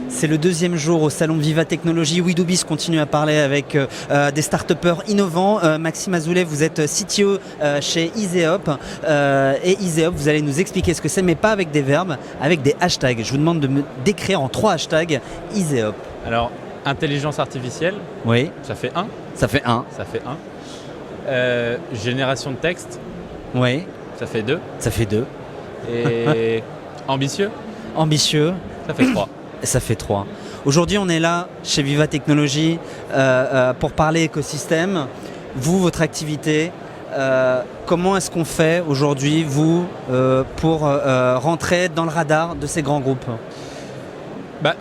C'est le deuxième jour au salon Viva Technologies. Widubis continue à parler avec des start-upers innovants. Maxime Azoulay, vous êtes CTO chez Iseop. Et Iseop, vous allez nous expliquer ce que c'est, mais pas avec des verbes, avec des hashtags. Je vous demande de me décrire en 3 hashtags Iseop. Alors, intelligence artificielle, Oui, ça fait 1. ça fait 1. Ça fait 1. Génération de texte, Oui, ça fait 2. ça fait 2. Et ambitieux, Ambitieux, ça fait 3. ça fait 3. Aujourd'hui, on est là chez Viva Technologies pour parler écosystème. Vous, votre activité, comment est-ce qu'on fait aujourd'hui, vous, pour rentrer dans le radar de ces grands groupes ?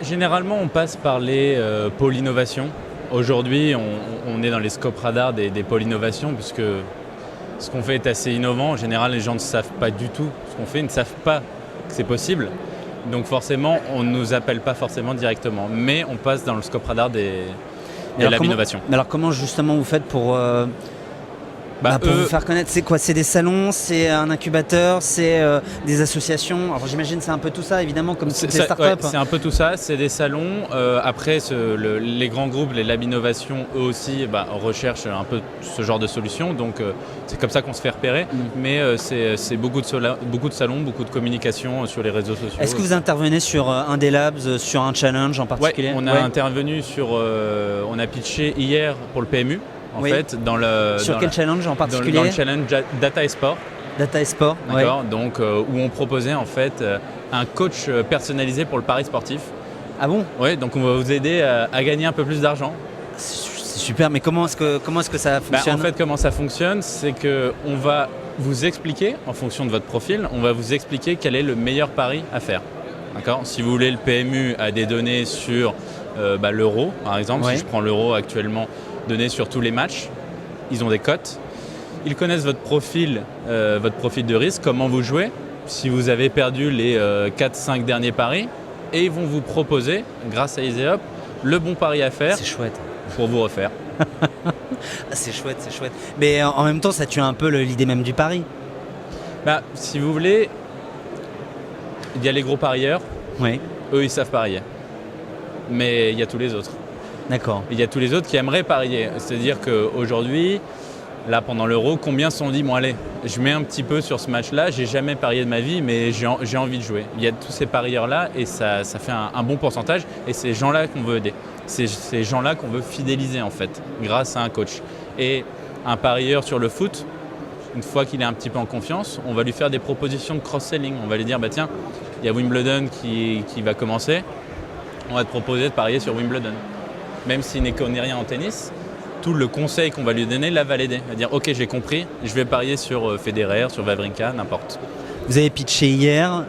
Généralement, on passe par les pôles innovation. Aujourd'hui, on est dans les scopes radars des pôles innovation, puisque ce qu'on fait est assez innovant. En général, les gens ne savent pas du tout ce qu'on fait, ils ne savent pas que c'est possible. Donc forcément, on ne nous appelle pas forcément directement, mais on passe dans le scope radar des labs innovation. Mais alors comment justement vous faites pour vous faire connaître? C'est quoi? C'est des salons, c'est un incubateur, c'est des associations? Alors j'imagine c'est un peu tout ça évidemment comme toutes les startups. Ouais, c'est un peu tout ça, c'est des salons. Après, les grands groupes, les labs innovation, eux aussi recherchent un peu ce genre de solutions. Donc c'est comme ça qu'on se fait repérer. Mais c'est beaucoup de salons, beaucoup de communication sur les réseaux sociaux. Est-ce que vous intervenez sur un des labs, sur un challenge en particulier? On a intervenu on a pitché hier pour le PMU. En fait, sur quel challenge en particulier? Dans le challenge Data et Sport. Data et Sport, d'accord. Donc où on proposait en fait un coach personnalisé pour le pari sportif. Ah bon? Oui, donc on va vous aider à gagner un peu plus d'argent. C'est super, mais comment est-ce que ça fonctionne? En fait, comment ça fonctionne, c'est qu'on va vous expliquer, en fonction de votre profil, on va vous expliquer quel est le meilleur pari à faire. D'accord. Si vous voulez, le PMU a des données sur l'euro, par exemple. Si je prends l'euro actuellement, données sur tous les matchs, ils ont des cotes. Ils connaissent votre profil de risque, comment vous jouez, si vous avez perdu les 4-5 derniers paris, et ils vont vous proposer, grâce à Iseop, le bon pari à faire. C'est chouette. Pour vous refaire. C'est chouette, c'est chouette. Mais en même temps, ça tue un peu l'idée même du pari. Si vous voulez, il y a les gros parieurs. Oui. Eux, ils savent parier. Mais il y a tous les autres. D'accord. Il y a tous les autres qui aimeraient parier. C'est-à-dire qu'aujourd'hui, là pendant l'Euro, combien se sont dit bon allez, je mets un petit peu sur ce match-là, j'ai jamais parié de ma vie, mais j'ai envie de jouer. Il y a tous ces parieurs-là et ça fait un bon pourcentage et c'est ces gens-là qu'on veut aider. C'est ces gens-là qu'on veut fidéliser en fait, grâce à un coach. Et un parieur sur le foot, une fois qu'il est un petit peu en confiance, on va lui faire des propositions de cross-selling. On va lui dire tiens, il y a Wimbledon qui va commencer, on va te proposer de parier sur Wimbledon. Même s'il n'est connaît rien en tennis, tout le conseil qu'on va lui donner va l'aider. Il va dire ok, j'ai compris, je vais parier sur Federer, sur Wawrinka, n'importe. Vous avez pitché hier,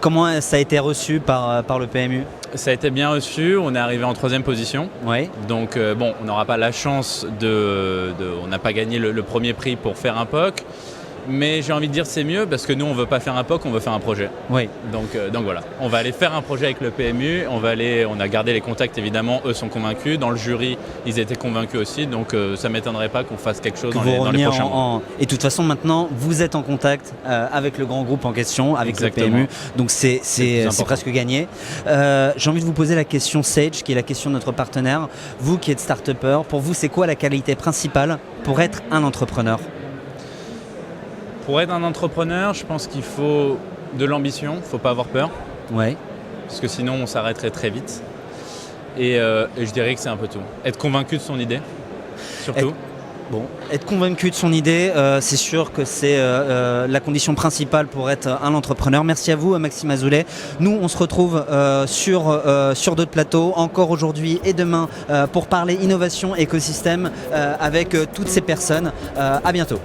comment ça a été reçu par le PMU? Ça a été bien reçu, on est arrivé en 3e position. Oui. Donc on n'aura pas la chance on n'a pas gagné le premier prix pour faire un POC. Mais j'ai envie de dire c'est mieux parce que nous on veut pas faire un POC, on veut faire un projet. Oui. Donc voilà, on va aller faire un projet avec le PMU, on a gardé les contacts évidemment, eux sont convaincus, dans le jury ils étaient convaincus aussi, donc ça m'étonnerait pas qu'on fasse quelque chose dans les prochains mois. Et de toute façon maintenant vous êtes en contact avec le grand groupe en question, avec Exactement. le PMU, donc c'est presque gagné. J'ai envie de vous poser la question Sage, qui est la question de notre partenaire. Vous qui êtes start-upper, pour vous c'est quoi la qualité principale pour être un entrepreneur? Pour être un entrepreneur, je pense qu'il faut de l'ambition, il ne faut pas avoir peur. Ouais. Parce que sinon on s'arrêterait très vite. Et je dirais que c'est un peu tout. Être convaincu de son idée, surtout. Être convaincu de son idée, c'est sûr que c'est la condition principale pour être un entrepreneur. Merci à vous, Maxime Azoulay. Nous, on se retrouve sur d'autres plateaux, encore aujourd'hui et demain, pour parler innovation, écosystème, avec toutes ces personnes. À bientôt.